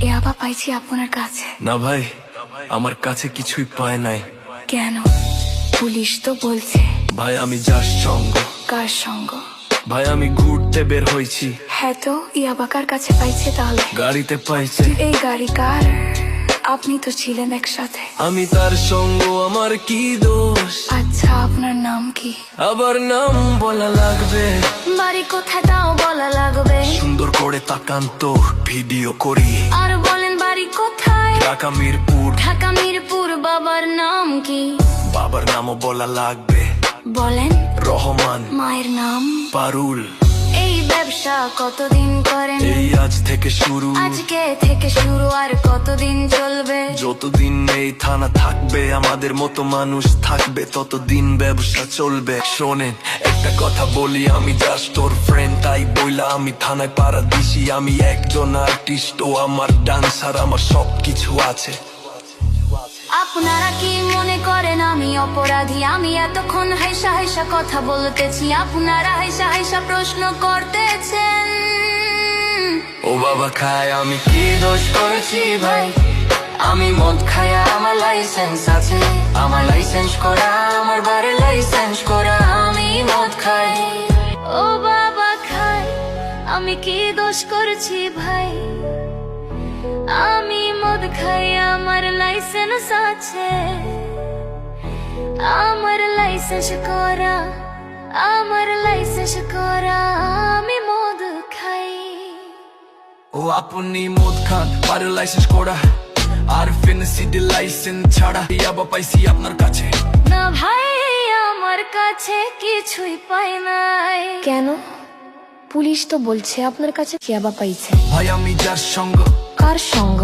ইয়াবা পাইছি আপনার কাছে। না ভাই, আমার কাছে কিছুই পায় নাই। কেন? পুলিশ তো বলছে। ভাই আমি যার সঙ্গ। কার সঙ্গ? ভাই আমি ঘুরতে বের হয়েছি। হ্যাঁ তো ইয়াবা কার কাছে পাইছে তাহলে? গাড়িতে পাইছে। এই গাড়ি কার? আপনি তো ছিলেন একসাথে। আমি তার সঙ্গ, আমার কি দোষ? আচ্ছা আপনার নাম কি? আবার নাম বলা লাগবে? বাড়ি কোথায় তাও বলা লাগবে? সুন্দর করে তাকান তো, ভিডিও করি। আর বলেন বাড়ি কোথায়? ঢাকা মিরপুর। ঢাকা মিরপুর। বাবার নাম কি? বাবার নামও বলা লাগবে। বলেন। রহমান। মায়ের নাম? পারুল। এই ব্যবসা কতদিন করেন? এই আজ থেকে শুরু। আজকে থেকে শুরু, আর কতদিন চলবে? যতদিন এই থানা থাকবে, আমাদের মতো মানুষ থাকবে, ততদিন ব্যবসা চলবে। শোনেন একটা কথা বলি, আমি জাস্ট তোর ফ্রেন্ড, তাই বইলা আমি থানায় পাড়া দিছি। আমি একজন আর্টিস্ট, ও আমার ডান্সার, আমার সবকিছু আছে। আপনারা কি মনে করেন আমি অপরাধী? আমি এতক্ষণ হাইসা হাইসা কথা বলতেছি, আপনারা হাইসা হাইসা প্রশ্ন করতেছেন। ও বাবা খায়, আমি কি দোষ করেছি ভাই? আমি মদ খাই, আমার লাইসেন্স আছে। আমার লাইসেন্স করা, আমার বাড়ির লাইসেন্স করা। আমি মদ খাই। ও বাবা খাই, আমি কি দোষ করেছি ভাই? আমি মদ খাই, আমার লাইসেন্স আছে। আমার লাইসেন্স করা, আমার লাইসেন্স করা। আমি মদ খাই। ও আপনি মদ খান, বাড়ির লাইসেন্স করা, আর ফেন্সিডি লাইসেন্স ছাড়া ইয়াবা পাইছি আপনার কাছে। না ভাই, আমার কাছে কিছুই পাই নাই। কেন? পুলিশ তো বলছে আপনার কাছে ইয়াবা পাইছে। ভাই আমি যার সঙ্গ। কার সঙ্গ?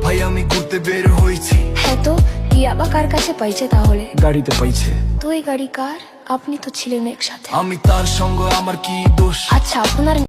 ভাই আমি ঘুরতে বের হয়েছি। হ্যাঁ তো ইয়াবা কার কাছে পাইছে তাহলে? গাড়িতে পাইছে। তো এই গাড়ি কার? আপনি তো ছিলেন একসাথে। আমি তার সঙ্গ, আমার কি দোষ? আচ্ছা আপনার